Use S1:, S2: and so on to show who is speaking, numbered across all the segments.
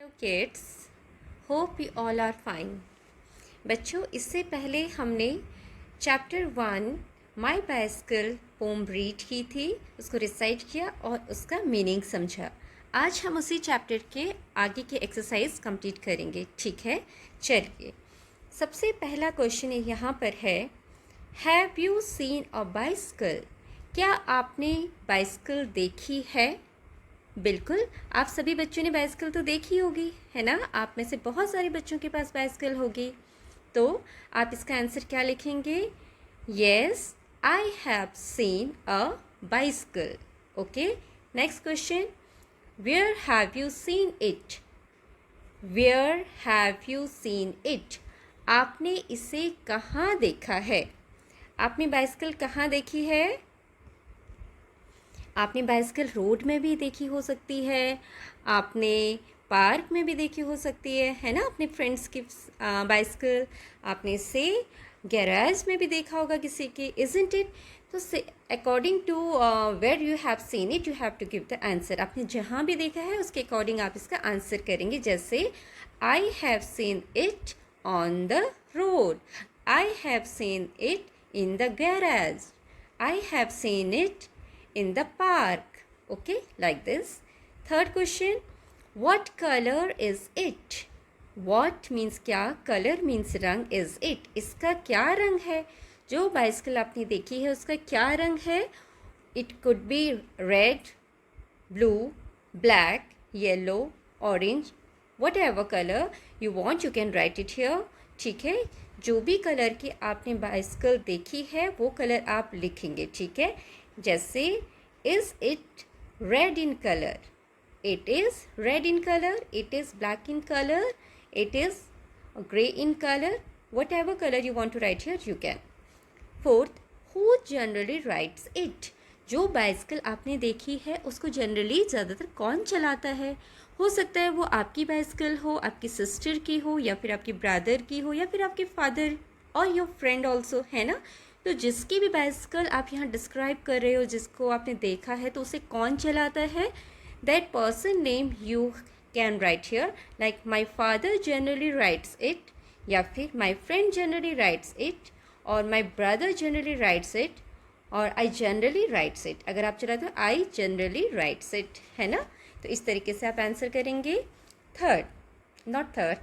S1: Hello kids, hope you all are fine. बच्चों, इससे पहले हमने chapter 1 my bicycle poem read की थी, उसको रिसाइट किया और उसका मीनिंग समझा। आज हम उसी चैप्टर के आगे के एक्सरसाइज कंप्लीट करेंगे, ठीक है? चलिए, सबसे पहला क्वेश्चन यहाँ पर है, have you scene a bicycle? क्या आपने बाइसिकल देखी है? बिल्कुल, आप सभी बच्चों ने बाइसिकल तो देखी होगी, है ना? आप में से बहुत सारे बच्चों के पास बाइसिकल होगी। तो आप इसका आंसर क्या लिखेंगे? Yes, I have seen a bicycle. Okay, next question, where have you seen it? Where have you seen it? आपने इसे कहाँ देखा है? आपने बाइसिकल कहाँ देखी है? आपने बाइसिकल रोड में भी देखी हो सकती है, आपने पार्क में भी देखी हो सकती है ना? अपने फ्रेंड्स की बाइसिकल आपने इसे गैराज में भी देखा होगा किसी की, इजंट इट? तो से according to where you have seen it, you have to give the answer. आपने जहाँ भी देखा है उसके अकॉर्डिंग आप इसका आंसर करेंगे। जैसे आई have seen it on the road, I have seen it in the garage, I have seen it in the park. Okay, like this. Third question, what color is it? What means क्या, color means रंग, is it इसका क्या रंग है? जो bicycle आपने देखी है उसका क्या रंग है? It could be red, blue, black, yellow, orange, whatever color you want you can write it here. ठीक है, जो भी कलर की आपने बाइसिकल देखी है वो कलर आप लिखेंगे, ठीक है? जैसे is it red in color? It is red in color, it is black in color, it is gray in color, whatever color you want to write here you can. Fourth, who generally rides it? जो bicycle आपने देखी है उसको generally ज़्यादातर कौन चलाता है? हो सकता है वो आपकी बाइसिकल हो, आपकी सिस्टर की हो, या फिर आपके ब्रदर की हो, या फिर आपके फादर और योर फ्रेंड ऑल्सो, है ना? तो जिसकी भी बाइसिकल आप यहाँ डिस्क्राइब कर रहे हो, जिसको आपने देखा है, तो उसे कौन चलाता है? That person name you can write here, like my father generally rides it, या फिर my friend generally rides it, और my brother generally rides it, और आई जनरली राइट्स इट। अगर आप चलाते हो आई जनरली राइट्स इट, है ना? तो इस तरीके से आप आंसर करेंगे। Third, not third,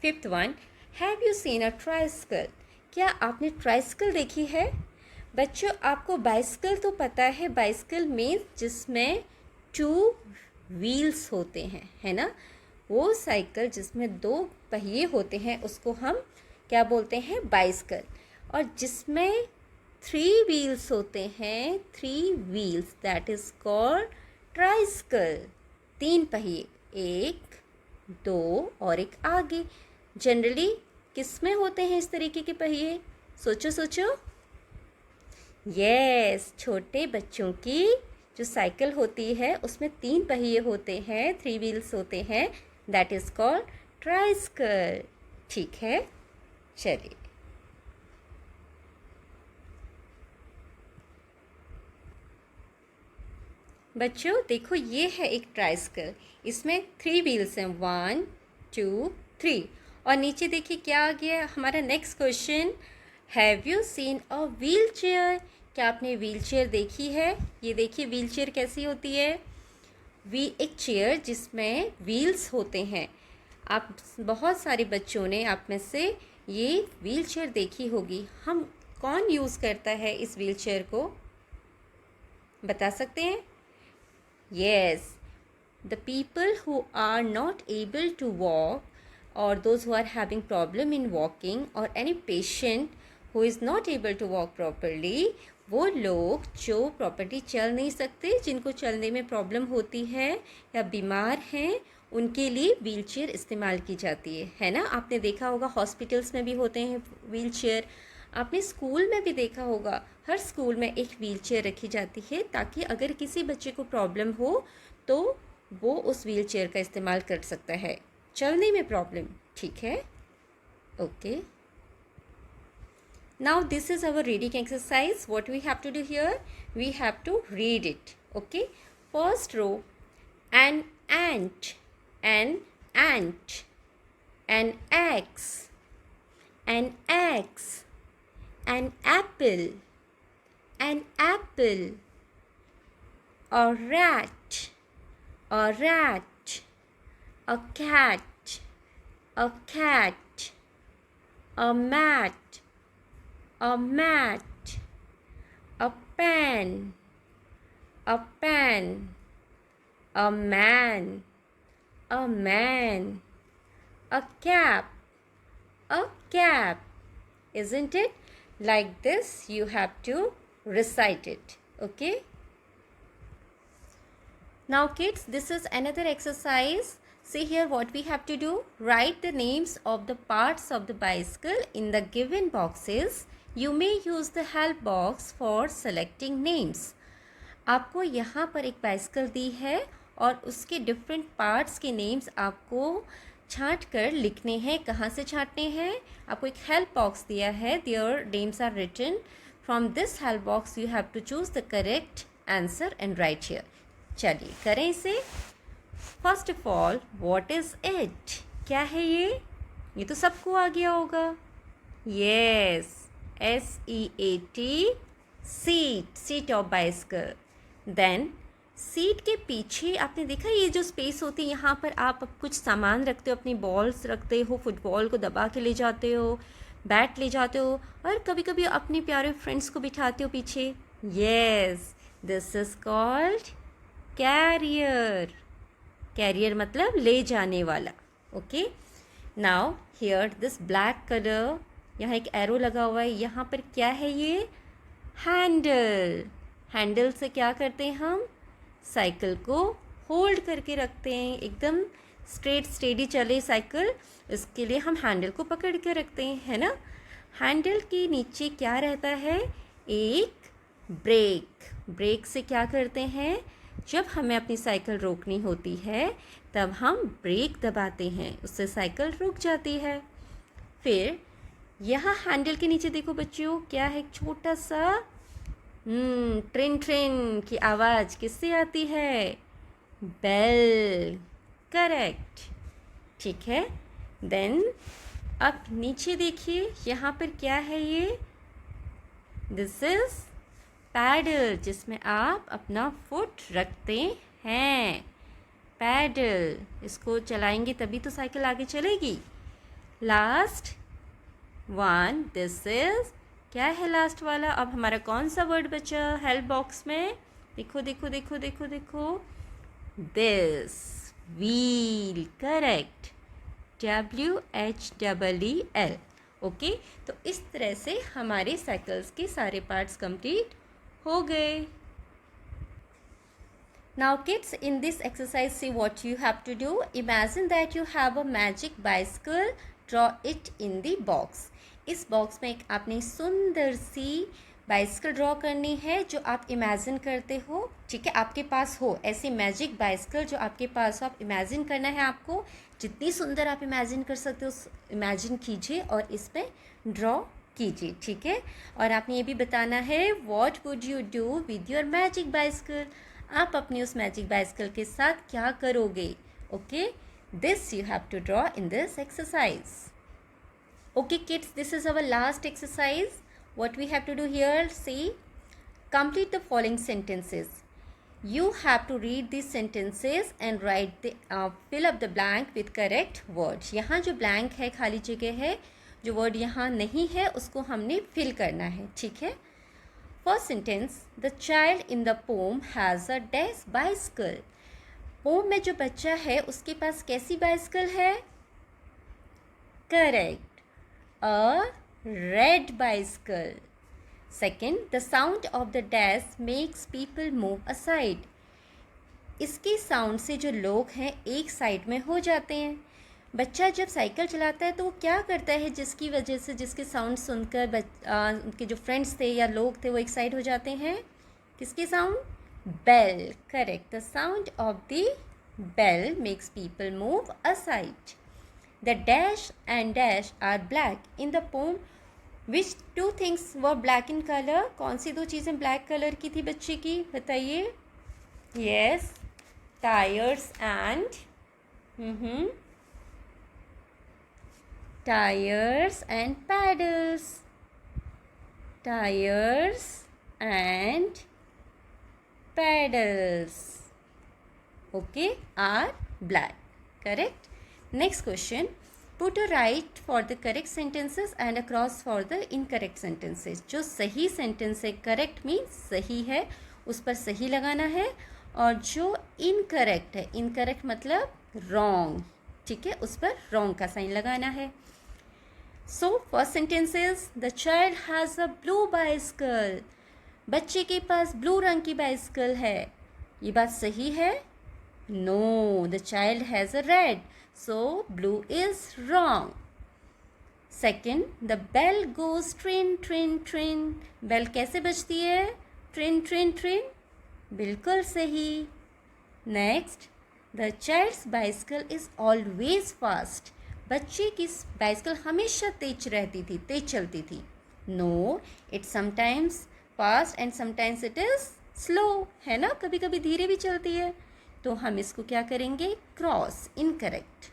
S1: fifth one, have you seen a tricycle? क्या आपने ट्राइसिकल देखी है? बच्चों, आपको बाइसिकल तो पता है, बाइसिकल मीन्स जिसमें 2 व्हील्स होते हैं, है ना? वो साइकिल जिसमें 2 पहिए होते हैं उसको हम क्या बोलते हैं? बाइसिकल। और जिसमें 3 व्हील्स होते हैं, 3 wheels, that is called tricycle. 3 पहिए, 1, 2 और एक आगे। जनरली किस में होते हैं इस तरीके के पहिए? सोचो सोचो। यस, छोटे बच्चों की जो साइकिल होती है उसमें 3 पहिए होते हैं, 3 व्हील्स होते हैं, दैट इज कॉल्ड ट्राइसिकल। ठीक है, चलिए। बच्चों देखो, ये है एक ट्राइसिकल, इसमें 3 व्हील्स हैं, 1 2 3। और नीचे देखिए क्या आ गया हमारा next question, have you seen a wheel chair? क्या आपने व्हील चेयर देखी है? ये देखिए व्हील चेयर कैसी होती है। एक चेयर जिसमें व्हील्स होते हैं। आप बहुत सारे बच्चों ने आप में से ये व्हील चेयर देखी होगी। हम कौन यूज़ करता है इस व्हील चेयर को? बता सकते हैं? Yes, the people who are not able to walk, or those who are having problem in walking, or any patient who is not able to walk properly, वो लोग जो प्रॉपर्ली चल नहीं सकते, जिनको चलने में प्रॉब्लम होती है या बीमार हैं, उनके लिए व्हील चेयर इस्तेमाल की जाती है ना? आपने देखा होगा हॉस्पिटल्स में भी होते हैं व्हील चेयर, आपने स्कूल में भी देखा होगा, हर स्कूल में एक व्हील चेयर रखी जाती है ताकि अगर किसी बच्चे को प्रॉब्लम हो तो वो उस व्हील चेयर का इस्तेमाल कर सकता है, चलने में प्रॉब्लम। ठीक है, okay. Now this is our reading exercise. What we have to do here, we have to read it. Okay, first row, an ant ant, an axe, an axe, an apple, an apple, a rat, a rat, a cat, a cat, a mat, a mat, a pan, a pan, a man, a man, a cap, a cap. Isn't it? Like this you have to recite it. Okay? Now kids, this is another exercise. See here what we have to do. Write the names of the parts of the bicycle in the given boxes. You may use the help box for selecting names. आपको यहाँ पर एक bicycle दी है और उसके different parts के names आपको छांट कर लिखने हैं. कहाँ से छांटने हैं? आपको एक हेल्प बॉक्स दिया है. There names are written. From this help box you have to choose the correct answer and write here. चलिए करें इसे. First of all, what is it? क्या है ये? ये तो सबको आ गया होगा. Yes, SEAT, seat, seat of bicycle. Then seat के पीछे आपने देखा ये जो स्पेस होती है, यहाँ पर आप कुछ सामान रखते हो, अपनी बॉल्स रखते हो, फुटबॉल को दबा के ले जाते हो, बैट ले जाते हो, और कभी कभी अपने प्यारे फ्रेंड्स को बिठाते हो पीछे. Yes, this is called carrier. Carrier मतलब ले जाने वाला. Okay. Now here this black colour, यहाँ एक एरो लगा हुआ है. यहाँ पर क्या है ये? हैंडल. हैंडल से क्या करते हैं हम? साइकिल को होल्ड करके रखते हैं. एकदम स्ट्रेट स्टेडी चले साइकिल, इसके लिए हम हैंडल को पकड़ के रखते हैं, है ना. हैंडल के नीचे क्या रहता है? एक ब्रेक. ब्रेक से क्या करते हैं? जब हमें अपनी साइकिल रोकनी होती है तब हम ब्रेक दबाते हैं, उससे साइकिल रुक जाती है. फिर यहाँ हैंडल के नीचे देखो बच्चों, क्या है? एक छोटा सा ट्रिन ट्रिन की आवाज़ किससे आती है? बेल. करेक्ट. ठीक है. देन अब नीचे देखिए, यहाँ पर क्या है ये? दिस इज पैडल, जिसमें आप अपना फुट रखते हैं. पैडल, इसको चलाएंगे तभी तो साइकिल आगे चलेगी. लास्ट वन, दिस इज, क्या है लास्ट वाला? अब हमारा कौन सा वर्ड बचा हेल्प बॉक्स में? देखो देखो देखो देखो देखो. This, wheel. Correct. WHEEL. Okay. तो इस तरह से हमारे साइकिल्स के सारे पार्ट्स कंप्लीट हो गए. Now kids, in this exercise, see what you have to do. Imagine that you have a magic bicycle. Draw it in the box. इस बॉक्स में एक आपने सुंदर सी बाइसिकल ड्रॉ करनी है जो आप इमेजिन करते हो. ठीक है, आपके पास हो ऐसी मैजिक बाइसिकल जो आपके पास हो, आप इमेजिन करना है आपको. जितनी सुंदर आप इमेजिन कर सकते हो इमेजिन कीजिए और इस पर ड्रॉ कीजिए. ठीक है. और आपने ये भी बताना है what would you do with your magic bicycle. आप अपनी उस मैजिक बाइसिकल के साथ क्या करोगे. Okay. This you have to draw in this exercise. Okay kids, this is our last exercise. What we have to do here, see, complete the following sentences. You have to read these sentences and write the fill up the blank with correct words. यहाँ जो blank है, खाली जगह है, जो word यहाँ नहीं है उसको हमने fill करना है. ठीक है. First sentence, the child in the poem has a dash bicycle. poem में जो बच्चा है उसके पास कैसी बाइसिकल है? Correct. A red bicycle. Second, the sound of the dash makes people move aside. इसके साउंड से जो लोग हैं एक साइड में हो जाते हैं. बच्चा जब साइकिल चलाता है तो वो क्या करता है जिसकी वजह से, जिसके साउंड सुनकर उनके जो फ्रेंड्स थे या लोग थे वो एक साइड हो जाते हैं? किसके sound? Bell. Correct. The sound of the bell makes people move aside. The dash and dash are black. In the poem, which two things were black in color? कौन सी दो चीज़ें black color की थी बच्चे की? बताइए. Yes, tires and Tires and pedals. Tires and pedals. Okay, are black. Correct. Next question. Put a right for the correct sentences and a cross for the incorrect sentences. जो सही sentence है, correct means सही है, उस पर सही लगाना है, और जो incorrect है, incorrect मतलब wrong, ठीक है, उस पर wrong का साइन लगाना है. So first sentence is the child has a blue bicycle. बच्चे के पास ब्लू रंग की बाइसिकल है. ये बात सही है? No, the child has a red. So blue is wrong. Second, the bell goes trin trin trin. Bell कैसे बजती है? Trin trin trin. बिल्कुल सही. Next, the child's bicycle is always fast. बच्चे की बाइसिकल हमेशा तेज रहती थी, तेज चलती थी. No, it sometimes fast and sometimes it is slow. है ना, कभी कभी धीरे भी चलती है. तो हम इसको क्या करेंगे? Cross, incorrect.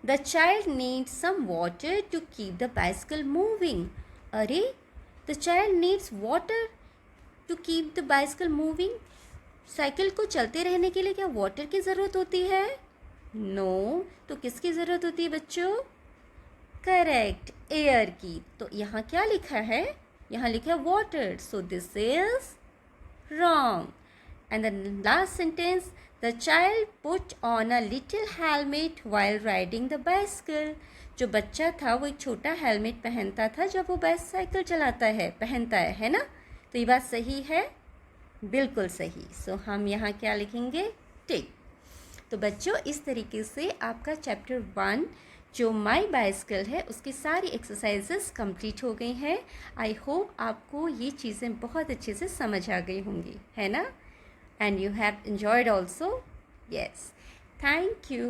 S1: The child needs some water to keep the bicycle moving. अरे, the child needs water to keep the bicycle moving. Cycle को चलते रहने के लिए क्या वाटर की ज़रूरत होती है? नो. तो किसकी ज़रूरत होती है बच्चों? करेक्ट, एयर की. तो यहाँ क्या लिखा है? यहाँ लिखा है water. So this is wrong. And the last sentence, the child put on a little helmet while riding the bicycle. जो बच्चा था वो एक छोटा हेलमेट पहनता था जब वो बाइसाइकिल चलाता है, पहनता है ना. तो ये बात सही है? बिल्कुल सही. सो हम यहाँ क्या लिखेंगे? टिक. तो बच्चों, इस तरीके से आपका चैप्टर 1 जो माई बाइसिकल है उसकी सारी एक्सरसाइजेस कंप्लीट हो गई हैं. आई होप आपको ये चीज़ें बहुत अच्छे से समझ आ गई होंगी, है ना? And you have enjoyed also? Yes. Thank you.